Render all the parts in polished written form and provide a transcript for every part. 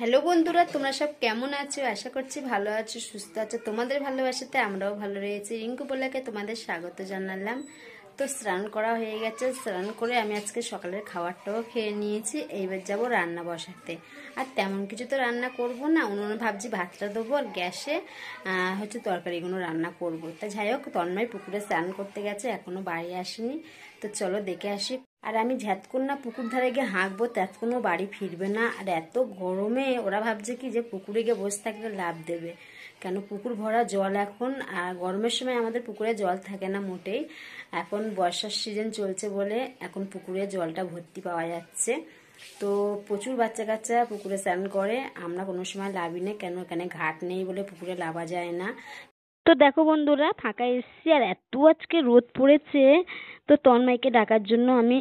Hello বন্ধুরা, তোমরা সব কেমন আছো? আশা করছি ভালো আছো, সুস্থ আছো। তোমাদের ভালোবাসাতে আমরাও ভালো রয়েছি। রিঙ্কু বলাকে তোমাদের স্বাগত জানালাম। তো স্নান করা হয়ে গেছে। স্নান করে আমি আজকে সকালের খাবারটাও খেয়ে নিয়েছি। এইবার যাব রান্না বসাতে। আর তেমন কিছু তো রান্না করব না, উনুনে ভাবছি ভাতটা দেবো আর গ্যাসে হচ্ছে তরকারিগুলো রান্না করব। তা যাই হোক, তন্ময় পুকুরে স্নান করতে গেছে, এখনো বাড়ি আসেনি। তো চলো দেখে আসি। আর আমি ঝ্যাতকুন না পুকুর ধারে গিয়ে হাঁকবো, তৎক্ষণও বাড়ি ফিরবে না। আর এত গরমে ওরা ভাবছে কি যে পুকুরে গিয়ে বসে থাকলে লাভ দেবে, কেন পুকুর ভরা জল এখন। আর গরমের সময় আমাদের পুকুরে জল থাকে না মোটেই। এখন বর্ষার সিজন চলছে বলে এখন পুকুরে জলটা ভর্তি পাওয়া যাচ্ছে। তো প্রচুর বাচ্চা কাচ্চা পুকুরে স্নান করে, আমরা কোনো সময় লাভি না, কেন এখানে ঘাট নেই বলে পুকুরে লাভা যায় না। তো দেখো বন্ধুরা, ফাঁকা এসছি আর এত আজকে রোদ পড়েছে। তো তন্ময়কে ডাকার জন্য আমি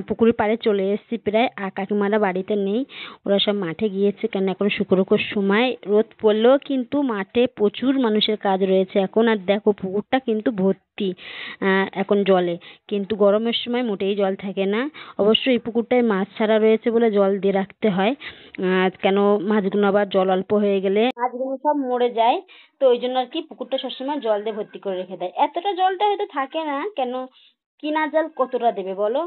পুকুরের পাড়ে চলে এসেছি প্রায়। আর কাকিমারা বাড়িতে নেই, ওরা সব মাঠে গিয়েছে, কেন এখন শুকোর সময় রোদ পড়লেও কিন্তু মাঠে প্রচুর মানুষের কাজ রয়েছে এখন। আর দেখো পুকুরটা কিন্তু ভর্তি এখন জলে, কিন্তু গরমের সময় মোটেই জল থাকে না। অবশ্যই এই পুকুরটায় মাছ ছাড়া রয়েছে বলে জল দিয়ে রাখতে হয়, কেন মাছগুলো আবার জল অল্প হয়ে গেলে মাছগুলো সব মরে যায়। তো ওই জন্য আর কি পুকুরটা সবসময় জল দিয়ে ভর্তি করে রেখে দেয়। এতটা জলটা হয়তো থাকে না, কেন কিনা জল কতটা দেবে বলো।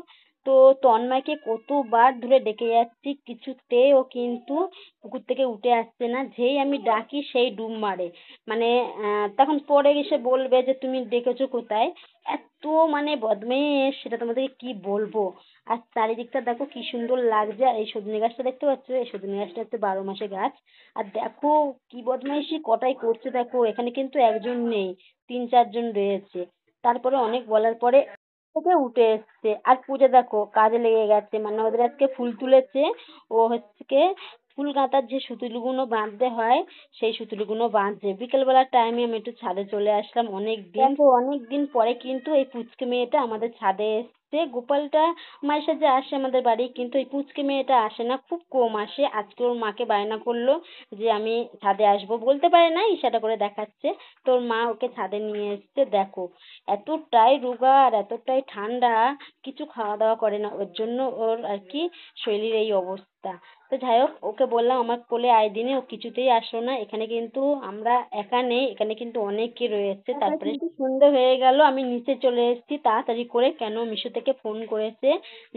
তো তন্ময়কে কতবার ধরে ডেকে যাচ্ছি, কিছুতেই ও কিন্তু পুকুর থেকে উঠে আসছে না। যেই আমি ডাকি সেই ডুব মারে। মানে তখন পরে এসে বলবে যে তুমি ডেকেছো কোথায়। এত মানে বদমেশ, সেটা তোমাদেরকে কি বলবো। আর চারিদিকটা দেখো কি সুন্দর লাগছে। আর এই সজনে গাছটা দেখতে পাচ্ছ, এই সজনে গাছটা হচ্ছে 12 মাসে গাছ। আর দেখো কি বদমাইশি কটাই করছে দেখো। এখানে কিন্তু একজন নেই, 3-4 জন রয়েছে। তারপরে অনেক বলার পরে থেকে উঠে এসছে। আর পূজা দেখো কাজে লেগে গেছে, মানে ওদের আজকে ফুল তুলেছে। ও হচ্ছে কি ফুল গাঁথার যে সুতুলিগুলো বাঁধতে হয়, সেই সুতুলিগুলো বাঁধছে। বিকেলবেলার টাইমে আমি একটু ছাদে চলে আসলাম। অনেক দিন পরে কিন্তু এই পুচকে মেয়েটা আমাদের ছাদে এসছে। গোপালটা মায়ের সাথে আসে আমাদের বাড়ি, কিন্তু এই পুচকে মেয়েটা আসে না, খুব কম আসে। আজকে ওর মাকে বায়না করলো যে আমি ছাদে আসবো, বলতে পারে না, ইশারা করে দেখাচ্ছে। তোর মা ওকে ছাদে নিয়ে এসছে। দেখো এতটাই রোগা আর এতটাই ঠান্ডা, কিছু খাওয়া দাওয়া করে না, ওর জন্য ওর আর কি শরীরের এই অবস্থা। তো যাই হোক, ওকে বললাম আমার কোলে আয় দিনে, ও কিছুতেই আসলো না। এখানে কিন্তু আমরা একা নেই, এখানে কিন্তু অনেকে রয়েছে। তারপরে কিন্তু সন্ধে হয়ে গেল, আমি নিচে চলে এসেছি তাড়াতাড়ি করে, কেন মিশো থেকে ফোন করেছে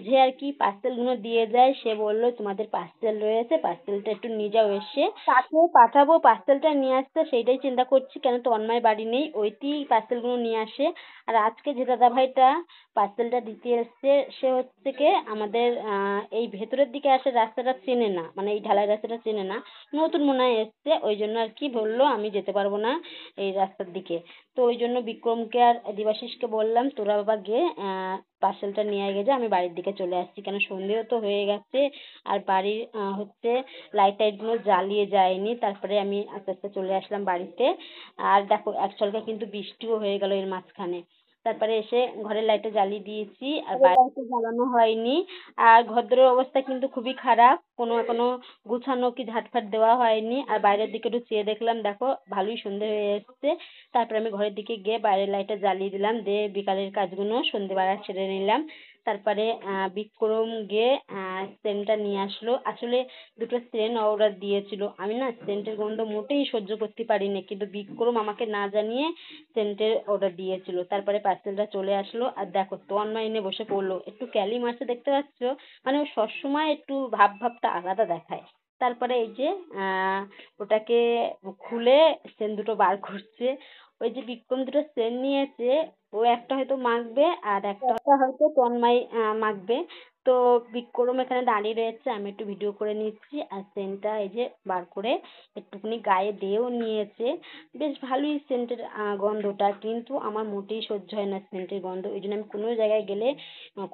যে আর কি পার্সেলগুলো দিয়ে যায়। সে বললো তোমাদের পার্সেল রয়েছে, পার্সেলটা একটু নিয়ে যাও। এসে কাকে পাঠাবো পার্সেলটা নিয়ে আসতে, সেইটাই চিন্তা করছি, কেন তো অন্যায় বাড়ি নেই, ওইটি পার্সেলগুলো নিয়ে আসে। আর আজকে যে দাদা ভাইটা পার্সেলটা দিতে এসছে, সে হচ্ছে কি আমাদের এই ভেতরের দিকে আসে রাস্তাটা চেনে না, মানে এই ঢালাই রাস্তাটা চেনে না, নতুন মনে হয় এসছে। ওই জন্য আর কি বললো আমি যেতে পারবো না এই রাস্তার দিকে। তো ওই জন্য বিক্রমকে আর দেবাশিসকে বললাম তোরা বাবা গিয়ে পার্সেলটা নিয়ে আয়, গেছে আমি বাড়ির দিকে চলে আসছি, কেন সন্ধেও তো হয়ে গেছে। আর বাড়ির হচ্ছে লাইট টাইটগুলো জ্বালিয়ে যায়নি। তারপরে আমি আস্তে আস্তে চলে আসলাম বাড়িতে। আর দেখো এক ছলকা কিন্তু বৃষ্টিও হয়ে গেল এর মাঝখানে। তারপরে এসে ঘরের লাইটটা জ্বালিয়ে দিয়েছি, আর বাইরে জ্বালানো হয়নি। আর ঘরদোরের অবস্থা কিন্তু খুবই খারাপ, কোনো এখনো গুছানো কি ঝাঁটফাট দেওয়া হয়নি। আর বাইরের দিকে একটু চেয়ে দেখলাম, দেখো ভালোই সন্ধে হয়ে এসছে। তারপরে আমি ঘরের দিকে গিয়ে বাইরের লাইটটা জ্বালিয়ে দিলাম, দিয়ে বিকালের কাজগুলো সন্ধেবেলা সেরে নিলাম। তারপরে বিক্রম গিয়ে সেন্টটা নিয়ে আসলো। আসলে দুটো সেন্ট অর্ডার দিয়েছিল, আমি না সেন্টের গন্ধ মোটেই সহ্য করতে পারি না, কিন্তু বিক্রম আমাকে না জানিয়ে সেন্টের অর্ডার দিয়েছিল। তারপরে পার্সেলটা চলে আসলো। আর দেখো তন্ময় এনে বসে পড়লো, একটু ক্যালি মারছে দেখতে পাচ্ছ, মানে ও সবসময় একটু ভাবটা আলাদা দেখায়। তারপরে এই যে ওটাকে খুলে সেন দুটো বার করছে। ওই যে বিক্রম দুটো সেন নিয়েছে, ও একটা হয়তো মাখবে আর একটা হয়তো তন্ময় মাখবে। তো বিক্রম এখানে দাঁড়িয়ে রয়েছে, আমি একটু ভিডিও করে নিচ্ছি। আর সেন্টটা এই যে বার করে একটুখানি গায়ে দিয়েও নিয়েছে। বেশ ভালোই সেন্টের গন্ধটা, কিন্তু আমার মোটেই সহ্য হয় না সেন্টের গন্ধ। ওই জন্য আমি কোনো জায়গায় গেলে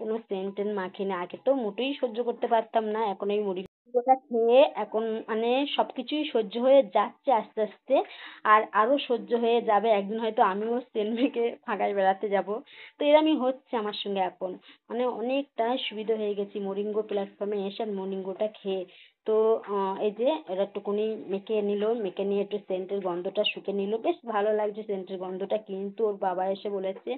কোনো সেন্ট টেন্ট মাখি না। আগে তো মোটেই সহ্য করতে পারতাম না, এখন এই মুড়িটা খেয়ে এখন মানে সবকিছুই সহ্য হয়ে যাচ্ছে আস্তে আস্তে। আর আরো সহ্য হয়ে যাবে একদিন, হয়তো আমিও সেন্ট মেখে ফাঁকায় বেড়াতে যাব। তো এরমই হচ্ছে আমার সঙ্গে এখন, মানে অনেকটা সুবিধা হয়ে গেছি মরিঙ্গো প্ল্যাটফর্মে এসে মরিঙ্গোটা খেয়ে। তো এই যে এরা একটুকুনি মেখে নিল, মেখে নিয়ে একটু সেন্টের গন্ধটা শুঁকে নিল, বেশ ভালো লাগছে সেন্টের গন্ধটা। কিন্তু ওর বাবা এসে বলেছে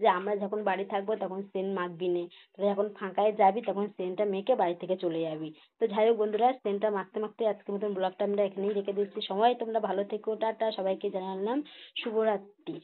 যে আমরা যখন বাড়ি থাকবো তখন সেন্ট মাখবি নে, তোরা যখন ফাঁকায় যাবি তখন সেন্টটা মেখে বাড়ি থেকে চলে যাবি। তো যাই হোক বন্ধুরা, সেন্টটা মাখতে মাখতে আজকের মতন ব্লগটা আমরা এখানেই রেখে দিচ্ছি। সবাই তোমরা ভালো থেকো, টাটা, সবাইকে জানালাম শুভরাত্রি।